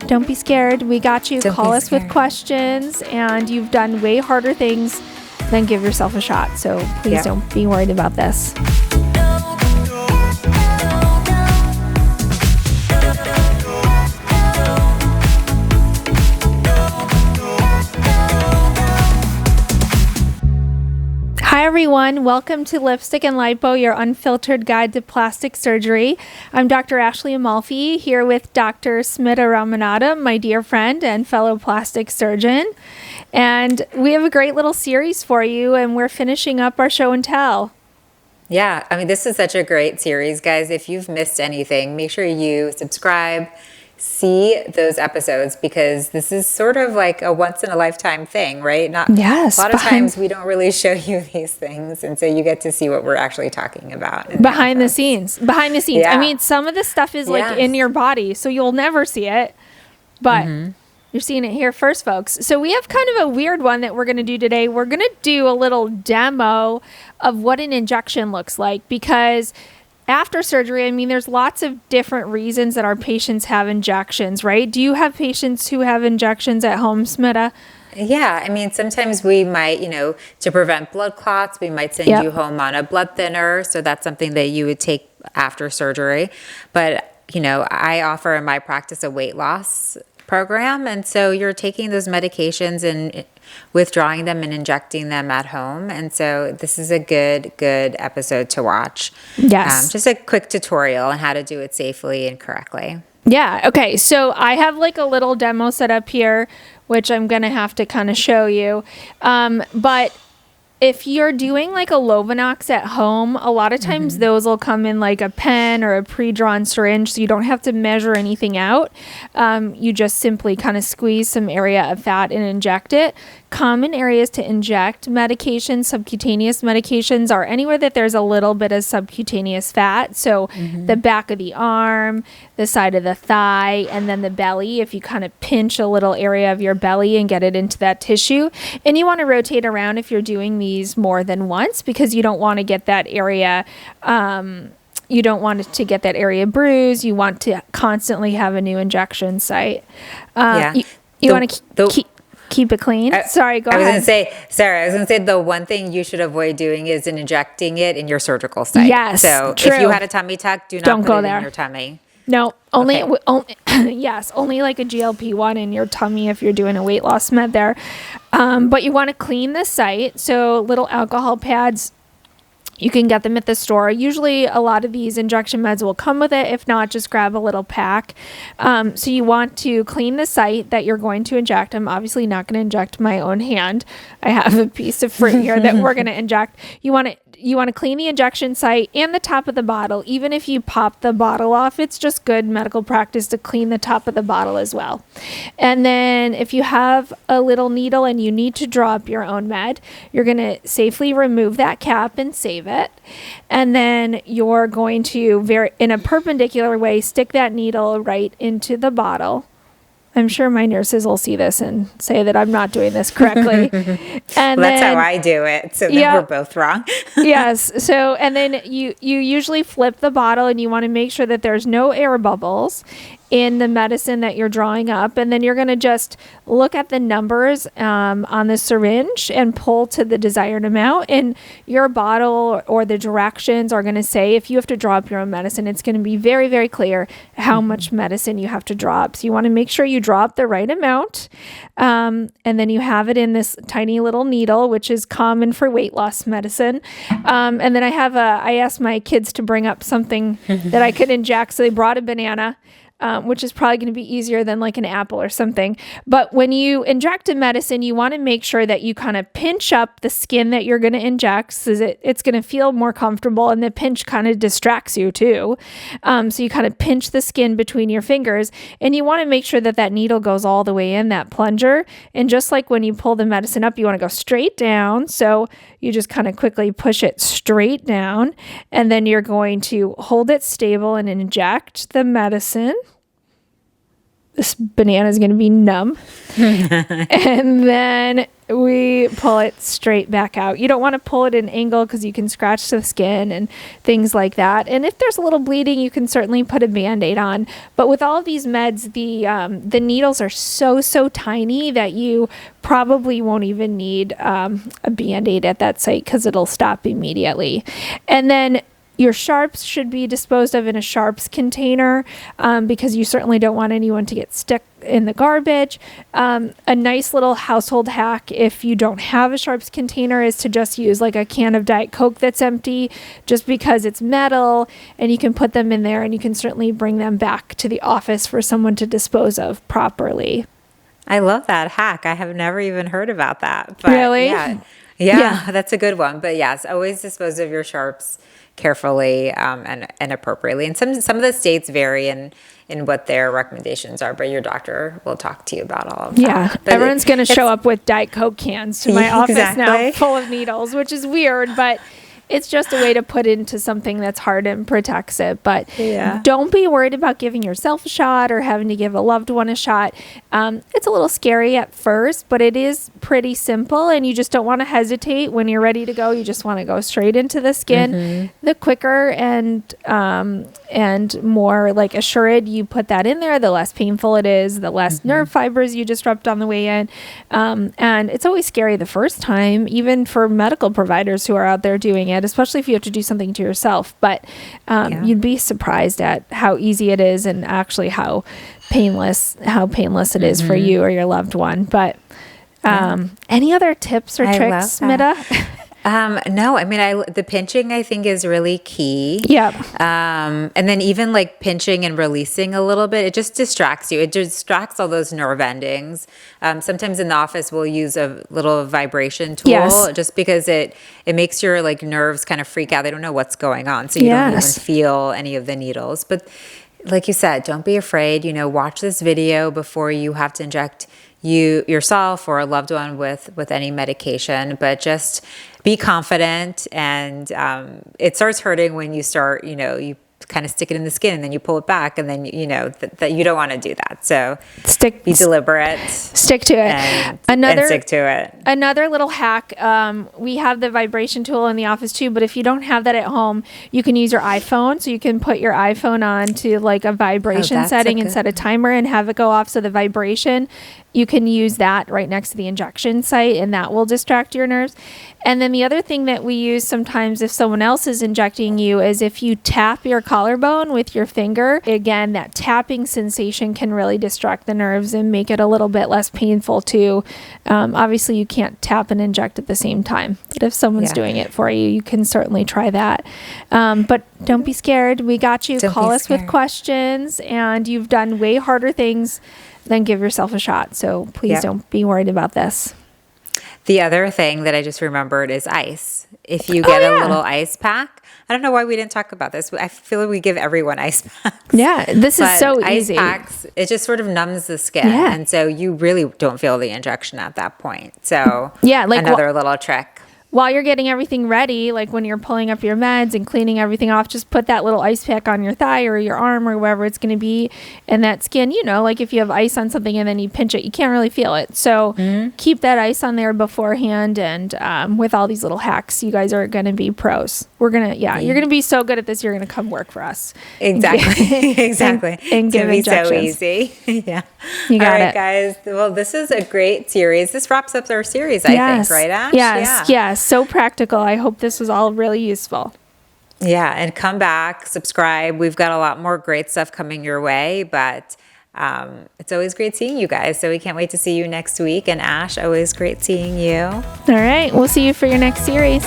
Don't be scared. We got you. Call us with questions, and you've done way harder things than give yourself a shot. So please don't be worried about this. Hi everyone, welcome to Lipstick and Lipo, your unfiltered guide to plastic surgery. I'm Dr. Ashley Amalfi here with Dr. Smita Ramanathan, my dear friend and fellow plastic surgeon. And we have a great little series for you, and we're finishing up our show and tell. Yeah, I mean, this is such a great series, guys. If you've missed anything, make sure you subscribe, see those episodes, because this is sort of like a once in a lifetime thing, right? Yes. A lot of times we don't really show you these things, and so you get to see what we're actually talking about. Behind the scenes. Yeah. I mean, some of the stuff is like in your body, so you'll never see it, but you're seeing it here first, folks. So we have kind of a weird one that we're going to do today. We're going to do a little demo of what an injection looks like, because after surgery, I mean, there's lots of different reasons that our patients have injections, right? Do you have patients who have injections at home, Smita? Yeah, I mean, sometimes we might, to prevent blood clots, we might send you home on a blood thinner. So that's something that you would take after surgery. But, I offer in my practice a weight loss program. And so you're taking those medications and withdrawing them and injecting them at home. And so this is a good episode to watch. Yes. Just a quick tutorial on how to do it safely and correctly. Yeah. Okay. So I have like a little demo set up here, which I'm going to have to kind of show you. But if you're doing like a Lovenox at home, a lot of times those will come in like a pen or a pre-drawn syringe, so you don't have to measure anything out. You just simply kind of squeeze some area of fat and inject it. Common areas to inject medications, subcutaneous medications, are anywhere that there's a little bit of subcutaneous fat. So the back of the arm, the side of the thigh, and then the belly. If you kind of pinch a little area of your belly and get it into that tissue. And you want to rotate around if you're doing these more than once, because you don't want to get that area you don't want it to get that area bruised. You want to constantly have a new injection site. You want to keep it clean. Sorry, go ahead. I was going to say the one thing you should avoid doing is injecting it in your surgical site. Yes, so true. If you had a tummy tuck, don't go put it there in your tummy. No, only like a GLP-1 in your tummy if you're doing a weight loss med there. But you want to clean the site. So little alcohol pads, you can get them at the store. Usually a lot of these injection meds will come with it. If not, just grab a little pack. So you want to clean the site that you're going to inject. I'm obviously not going to inject my own hand. I have a piece of fruit here that we're going to inject. You want to clean the injection site and the top of the bottle. Even if you pop the bottle off, it's just good medical practice to clean the top of the bottle as well. And then if you have a little needle and you need to draw up your own med, you're going to safely remove that cap and save it. And then you're going to, in a perpendicular way, stick that needle right into the bottle. I'm sure my nurses will see this and say that I'm not doing this correctly. And that's how I do it. So then we're both wrong. Yes. So, and then you usually flip the bottle, and you want to make sure that there's no air bubbles in the medicine that you're drawing up. And then you're going to just look at the numbers on the syringe and pull to the desired amount. And your bottle or the directions are going to say, if you have to draw up your own medicine, it's going to be very, very clear how much medicine you have to draw up. So you want to make sure you draw up the right amount. And then you have it in this tiny little needle, which is common for weight loss medicine. And then I asked my kids to bring up something that I could inject. So they brought a banana. Which is probably going to be easier than like an apple or something. But when you inject a medicine, you want to make sure that you kind of pinch up the skin that you're going to inject, so that it's going to feel more comfortable, and the pinch kind of distracts you too. So you kind of pinch the skin between your fingers, and you want to make sure that that needle goes all the way in that plunger. And just like when you pull the medicine up, you want to go straight down. So you just kind of quickly push it straight down, and then you're going to hold it stable and inject the medicine. This banana is going to be numb. And then we pull it straight back out. You don't want to pull it at an angle because you can scratch the skin and things like that. And if there's a little bleeding, you can certainly put a Band-Aid on. But with all of these meds, the needles are so tiny that you probably won't even need a Band-Aid at that site because it'll stop immediately. And then your sharps should be disposed of in a sharps container because you certainly don't want anyone to get stuck in the garbage. A nice little household hack if you don't have a sharps container is to just use like a can of Diet Coke that's empty, just because it's metal and you can put them in there and you can certainly bring them back to the office for someone to dispose of properly. I love that hack. I have never even heard about that. But really? Yeah, that's a good one. But yes, always dispose of your sharps carefully and appropriately. And some of the states vary in what their recommendations are, but your doctor will talk to you about all of that. Yeah, But everyone's going to show up with Diet Coke cans to my office now Exactly. full of needles, which is weird, but it's just a way to put into something that's hard and protects it. But don't be worried about giving yourself a shot or having to give a loved one a shot. It's a little scary at first, but it is pretty simple, and you just don't want to hesitate. When you're ready to go, you just want to go straight into the skin. The quicker and more like assured you put that in there, the less painful it is, the less nerve fibers you disrupt on the way in. And it's always scary the first time, even for medical providers who are out there doing it, especially if you have to do something to yourself. But you'd be surprised at how easy it is and actually how painless it is for you or your loved one. But any other tips or tricks, Smita? No, I mean, the pinching I think is really key. Yep. And then even like pinching and releasing a little bit, it just distracts you. It distracts all those nerve endings. Sometimes in the office we'll use a little vibration tool just because it makes your like nerves kind of freak out. They don't know what's going on. So you don't even feel any of the needles. But like you said, don't be afraid, watch this video before you have to inject yourself or a loved one with any medication, but just be confident. And it starts hurting when you start, you kind of stick it in the skin and then you pull it back, and then that you don't want to do that. So be deliberate, stick to it, and stick to it. Another little hack, we have the vibration tool in the office too, but if you don't have that at home, you can use your iPhone. So you can put your iPhone on to like a vibration setting and set a timer and have it go off. So the vibration, you can use that right next to the injection site, and that will distract your nerves. And then the other thing that we use sometimes if someone else is injecting you is if you tap your collarbone with your finger. Again, that tapping sensation can really distract the nerves and make it a little bit less painful too. Obviously, you can't tap and inject at the same time, but if someone's doing it for you, you can certainly try that. But don't be scared. We got you. Call us with questions, and you've done way harder things than give yourself a shot. So please don't be worried about this. The other thing that I just remembered is ice. If you get a little ice pack, I don't know why we didn't talk about this. I feel like we give everyone ice packs. Yeah, this is so ice easy. Packs, it just sort of numbs the skin. And so you really don't feel the injection at that point. So like another little trick. While you're getting everything ready, like when you're pulling up your meds and cleaning everything off, just put that little ice pack on your thigh or your arm or wherever it's going to be. And that skin, like if you have ice on something and then you pinch it, you can't really feel it. So keep that ice on there beforehand. And with all these little hacks, you guys are going to be pros. You're going to be so good at this. You're going to come work for us. Exactly. Exactly. And give injections. It's so easy. Yeah. You got all right, it. guys. Well, this is a great series. This wraps up our series, I think, right, Ash? Yes. So practical. I hope this was all really useful. Yeah, and come back, subscribe. We've got a lot more great stuff coming your way, but it's always great seeing you guys. So we can't wait to see you next week. And Ash, always great seeing you. All right. We'll see you for your next series.